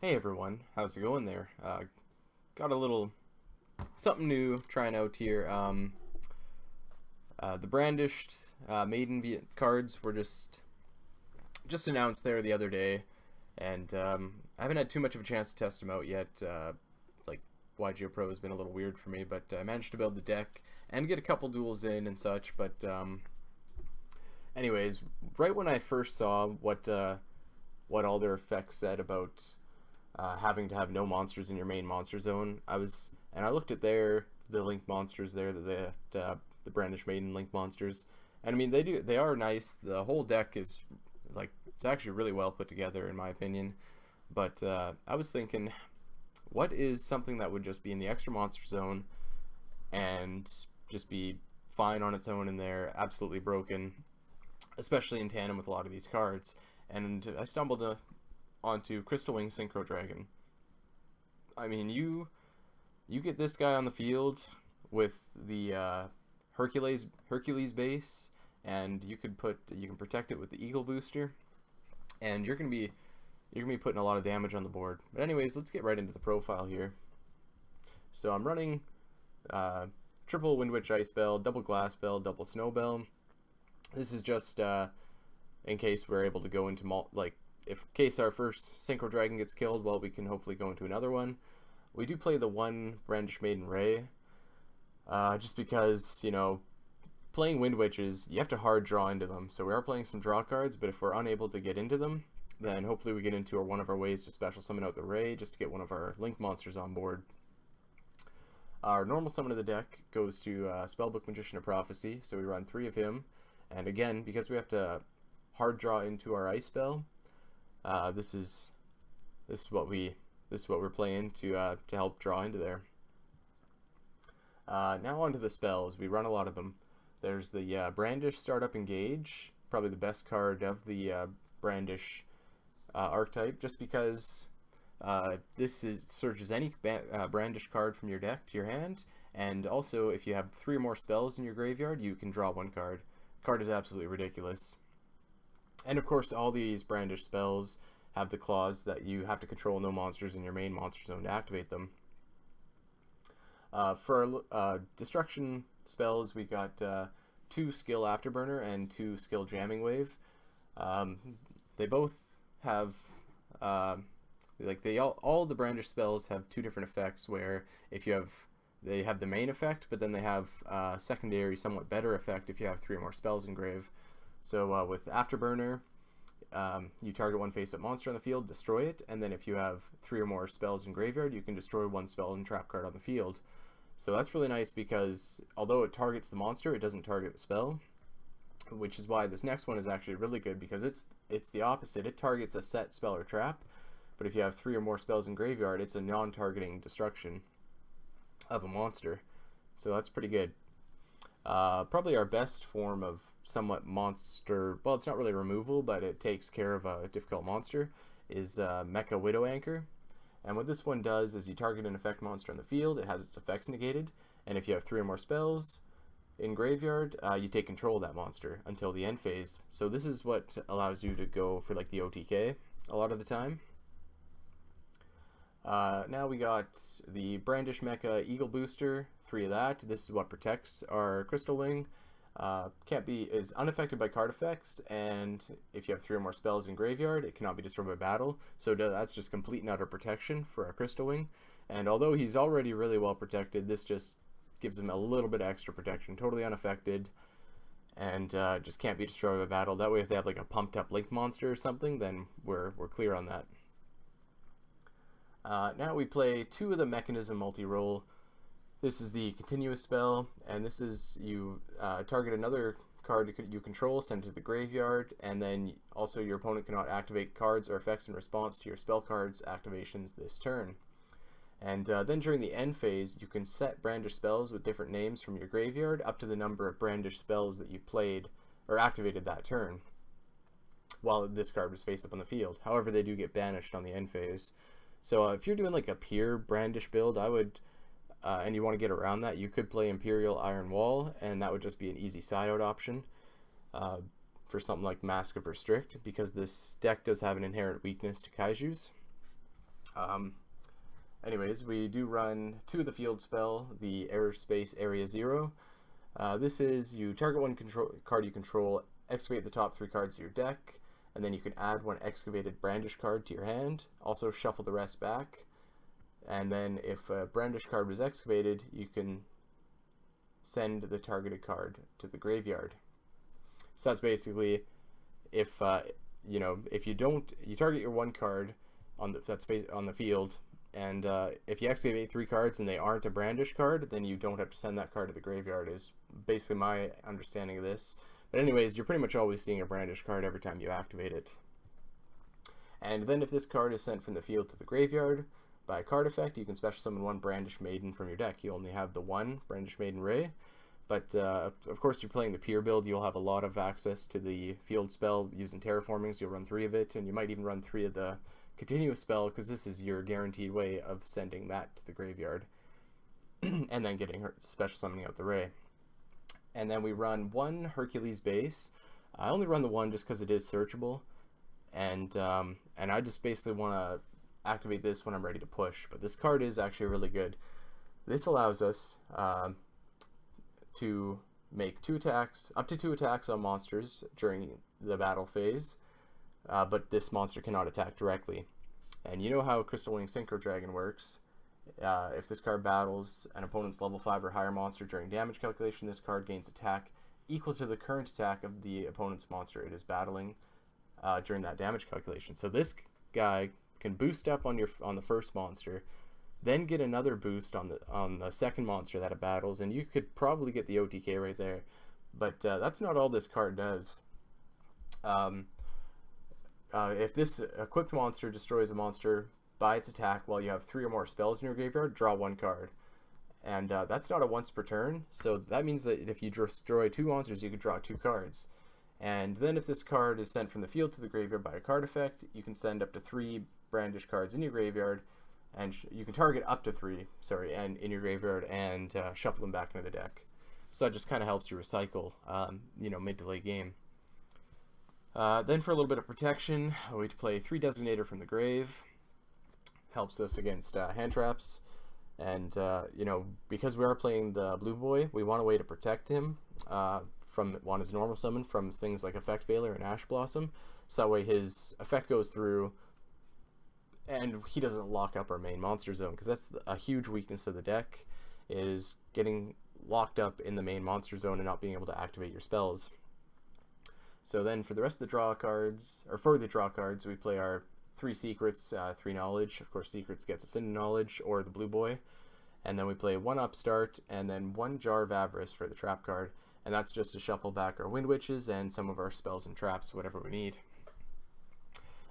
Hey everyone, how's it going there? Got a little something new trying out here. The Brandished cards were just announced there the other day, and I haven't had too much of a chance to test them out yet. Like YGOPRO has been a little weird for me, but I managed to build the deck and get a couple duels in and such. But anyways, right when I first saw what all their effects said about having to have no monsters in your main monster zone. I looked at the link monsters there, the Brandish Maiden link monsters, and I mean they are nice. The whole deck is like it's actually really well put together in my opinion. But I was thinking, what is something that would just be in the extra monster zone and just be fine on its own in there, absolutely broken, especially in tandem with a lot of these cards. And I stumbled onto Crystal Wing Synchro Dragon. I mean, you get this guy on the field with the Hercules base, and you can protect it with the Eagle booster, and you're gonna be putting a lot of damage on the board. But anyways, let's get right into the profile here. So I'm running triple Wind Witch Ice Bell, double Glass Bell, double Snow Bell. This is just in case we're able to go into in case our first Synchro Dragon gets killed, well, we can hopefully go into another one. We do play the one Brandished Maiden Ray, just because, playing Wind Witches, you have to hard draw into them. So we are playing some draw cards, but if we're unable to get into them, then hopefully we get into one of our ways to special summon out the Ray, just to get one of our Link monsters on board. Our normal summon of the deck goes to Spellbook Magician of Prophecy, so we run 3 of him. And again, because we have to hard draw into our Ice Spell, this is what we're playing to help draw into there. Now onto the spells. We run a lot of them. There's the Brandish Startup Engage, probably the best card of the Brandish archetype, just because searches any Brandish card from your deck to your hand, and also if you have 3 or more spells in your graveyard, you can draw 1 card. The card is absolutely ridiculous. And of course, all these Brandish spells have the clause that you have to control no monsters in your main monster zone to activate them. For destruction spells, we got 2 skill Afterburner and 2 skill Jamming Wave. They both have all the Brandish spells have 2 different effects. Where they have the main effect, but then they have secondary, somewhat better effect if you have 3 or more spells in grave. So with Afterburner, you target 1 face-up monster on the field, destroy it, and then if you have 3 or more spells in graveyard, you can destroy 1 spell and trap card on the field. So that's really nice because although it targets the monster, it doesn't target the spell, which is why this next one is actually really good, because it's the opposite. It targets a set spell or trap, but if you have 3 or more spells in graveyard, it's a non-targeting destruction of a monster. So that's pretty good. Probably our best form of somewhat monster, well, it's not really removal, but it takes care of a difficult monster, is Mecha Widow Anchor. And what this one does is you target an effect monster on the field, it has its effects negated, and if you have 3 or more spells in graveyard, you take control of that monster until the end phase. So this is what allows you to go for like the OTK a lot of the time. Now we got the Brandish Mecha Eagle Booster, 3 of that. This is what protects our Crystal Wing. Is unaffected by card effects, and if you have 3 or more spells in graveyard, it cannot be destroyed by battle. So that's just complete and utter protection for our Crystal Wing. And although he's already really well protected, this just gives him a little bit of extra protection, totally unaffected, and just can't be destroyed by battle. That way, if they have like a pumped up Link monster or something, then we're clear on that. Now we play 2 of the Mechanism multi-roll. This is the continuous spell, and this is you target another card you control, send it to the graveyard, and then also your opponent cannot activate cards or effects in response to your spell cards activations this turn. And then during the end phase, you can set Brandish spells with different names from your graveyard up to the number of Brandish spells that you played or activated that turn, while this card was face up on the field. However, they do get banished on the end phase. So if you're doing like a pure Brandish build, I would and you want to get around that, you could play Imperial Iron Wall, and that would just be an easy side-out option for something like Mask of Restrict, because this deck does have an inherent weakness to Kaijus. Um, Anyways, we do run to the field spell, the Airspace Area 0. This is you target one card you control, excavate the top 3 cards of your deck, and then you can add one excavated brandish card to your hand. Also shuffle the rest back. And then if a brandish card was excavated, you can send the targeted card to the graveyard. So that's basically if if you target your one card on the field, and if you excavate 3 cards and they aren't a brandish card, then you don't have to send that card to the graveyard, is basically my understanding of this. But anyways, you're pretty much always seeing a brandish card every time you activate it. And then if this card is sent from the field to the graveyard by a card effect, you can special summon one Brandished Maiden from your deck. You only have the one Brandished Maiden Ray, but of course you're playing the Pier build, you'll have a lot of access to the field spell using terraformings. You'll run 3 of it, and you might even run 3 of the continuous spell, because this is your guaranteed way of sending that to the graveyard and then getting her special summoning out the Ray. And then we run 1 Hercules base. I only run the 1 just because it is searchable, and I just basically want to activate this when I'm ready to push. But this card is actually really good. This allows us to make up to 2 attacks on monsters during the battle phase, but this monster cannot attack directly. And you know how Crystal Wing Synchro Dragon works. If this card battles an opponent's level 5 or higher monster during damage calculation, this card gains attack equal to the current attack of the opponent's monster it is battling during that damage calculation. So this guy can boost up on the first monster, then get another boost on the second monster that it battles, and you could probably get the OTK right there. But that's not all this card does. If this equipped monster destroys a monster by its attack while you have 3 or more spells in your graveyard, draw 1 card. And that's not a once per turn, so that means that if you destroy 2 monsters, you could draw 2 cards. And then if this card is sent from the field to the graveyard by a card effect, you can send up to 3 brandish cards in your graveyard, and you can target up to 3, and in your graveyard, and shuffle them back into the deck. So that just kind of helps you recycle, mid to late game. Then for a little bit of protection, we play 3 Designator from the grave. Helps us against hand traps, and because we are playing the blue boy, we want a way to protect him from his normal summon from things like Effect Veiler and Ash Blossom, so that way his effect goes through and he doesn't lock up our main monster zone, because that's a huge weakness of the deck, is getting locked up in the main monster zone and not being able to activate your spells. So then for the rest of the draw cards, we play our 3 secrets, 3 knowledge. Of course, secrets gets us into knowledge, or the blue boy. And then we play 1 upstart, and then 1 jar of avarice for the trap card. And that's just to shuffle back our wind witches and some of our spells and traps, whatever we need.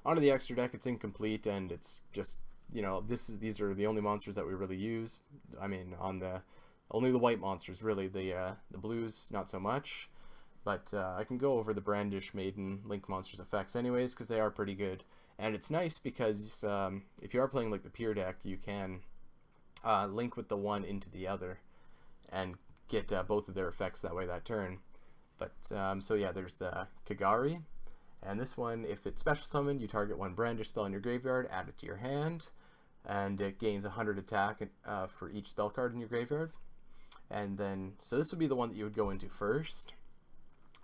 Onto the extra deck, it's incomplete, and it's just, these are the only monsters that we really use. I mean, only the white monsters, really. The blues, not so much. But I can go over the Brandished Maiden Link Monsters effects anyways, because they are pretty good. And it's nice because if you are playing like the Pier deck, you can link with the one into the other and get both of their effects that way that turn. But so yeah, there's the Kagari, and this one, if it's special summoned, you target 1 Brandish spell in your graveyard, add it to your hand, and it gains 100 attack for each spell card in your graveyard. And then, so this would be the one that you would go into first,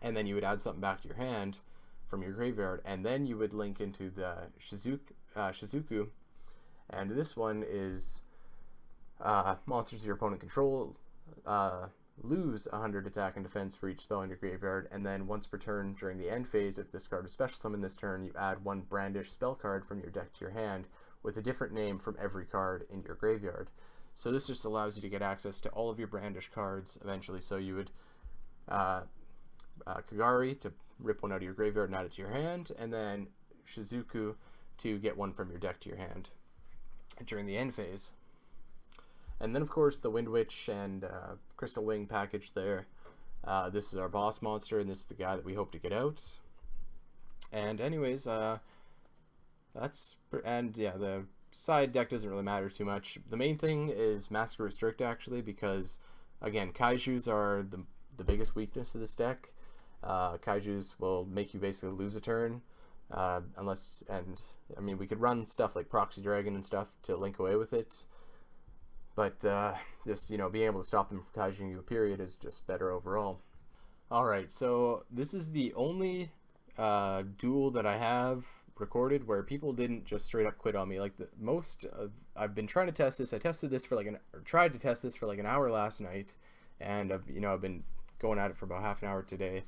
and then you would add something back to your hand from your graveyard, and then you would link into the Shizuku, and this one is monsters your opponent control lose 100 attack and defense for each spell in your graveyard, and then once per turn during the end phase, if this card is special summoned this turn, you add 1 Brandish spell card from your deck to your hand with a different name from every card in your graveyard. So this just allows you to get access to all of your Brandish cards eventually. So you would Kagari to rip 1 out of your graveyard and add it to your hand, and then Shizuku to get 1 from your deck to your hand during the end phase. And then of course the Wind Witch and Crystal Wing package there. This is our boss monster, and this is the guy that we hope to get out. And anyways, the side deck doesn't really matter too much. The main thing is Massacre Restrict, actually, because again, Kaijus are the biggest weakness of this deck. Kaijus will make you basically lose a turn. unless, and I mean, we could run stuff like Proxy Dragon and stuff to link away with it, but just, you know, being able to stop them from kaijing you, period, is just better overall. Alright, so this is the only duel that I have recorded where people didn't just straight up quit on me. Like, I've been trying to test this. I tested this for like tried to test this for like an hour last night, and I've been going at it for about half an hour today,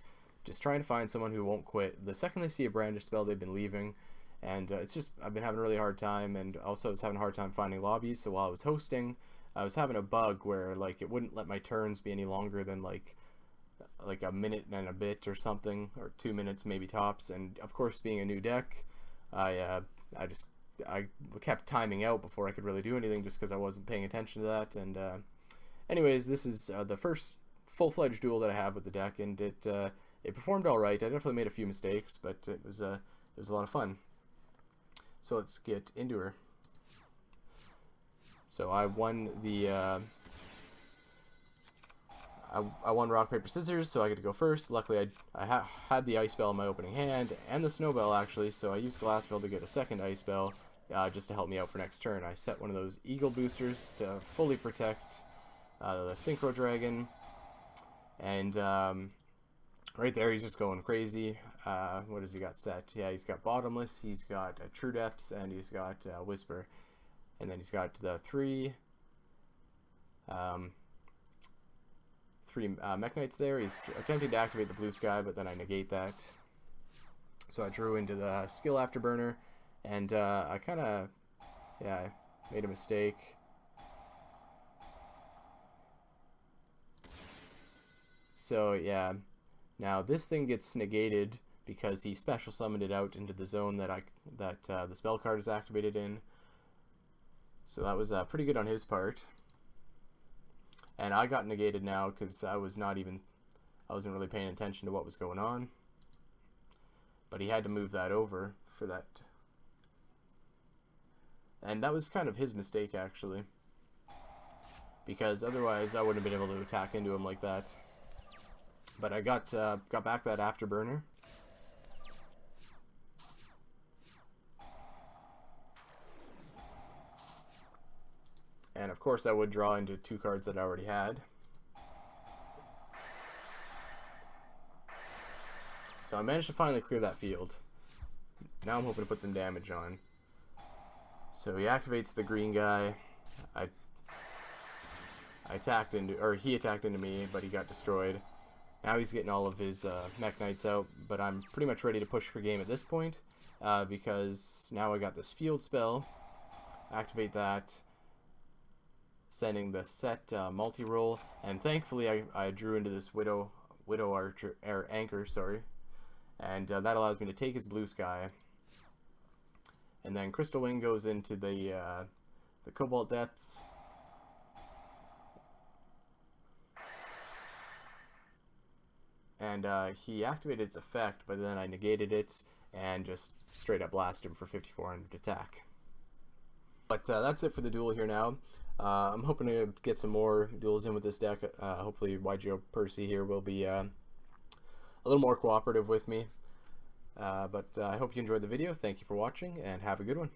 just trying to find someone who won't quit. The second they see a Brandished spell, they've been leaving, and it's just, I've been having a really hard time, and also I was having a hard time finding lobbies. So while I was hosting, I was having a bug where like it wouldn't let my turns be any longer than like a minute and a bit or something, or 2 minutes maybe tops. And of course, being a new deck, I kept timing out before I could really do anything, just because I wasn't paying attention to that. And anyways, this is the first full-fledged duel that I have with the deck, and it performed all right. I definitely made a few mistakes, but it was a lot of fun. So let's get into her. So I won the I won rock paper scissors, so I get to go first. Luckily, I had the ice spell in my opening hand and the snow bell actually, so I used glass spell to get a second ice spell, just to help me out for next turn. I set one of those eagle boosters to fully protect the synchro dragon, and right there he's just going crazy. What has he got set? Yeah, he's got bottomless, he's got true depths, and he's got whisper, and then he's got the three Mech Knights there. He's attempting to activate the blue sky, but then I negate that. So I drew into the skill afterburner, and I kind of, yeah, made a mistake. So yeah, now this thing gets negated because he special summoned it out into the zone that the spell card is activated in. So that was pretty good on his part. And I got negated now because I wasn't really paying attention to what was going on. But he had to move that over for that. And that was kind of his mistake, actually, because otherwise I wouldn't have been able to attack into him like that. But I got back that afterburner. And of course I would draw into two cards that I already had. So I managed to finally clear that field. Now I'm hoping to put some damage on. So he activates the green guy. I attacked into, or he attacked into me, but he got destroyed. Now he's getting all of his Mech Knights out, but I'm pretty much ready to push for game at this point, because now I got this field spell. Activate that, sending the set multi-roll, and thankfully I drew into this Widow Archer, or Anchor, sorry, and that allows me to take his blue sky, and then Crystal Wing goes into the Cobalt Depths, and he activated its effect, but then I negated it and just straight up blasted him for 5400 attack. But that's it for the duel here now. I'm hoping to get some more duels in with this deck. Hopefully YGOPRO here will be a little more cooperative with me. But I hope you enjoyed the video. Thank you for watching, and have a good one.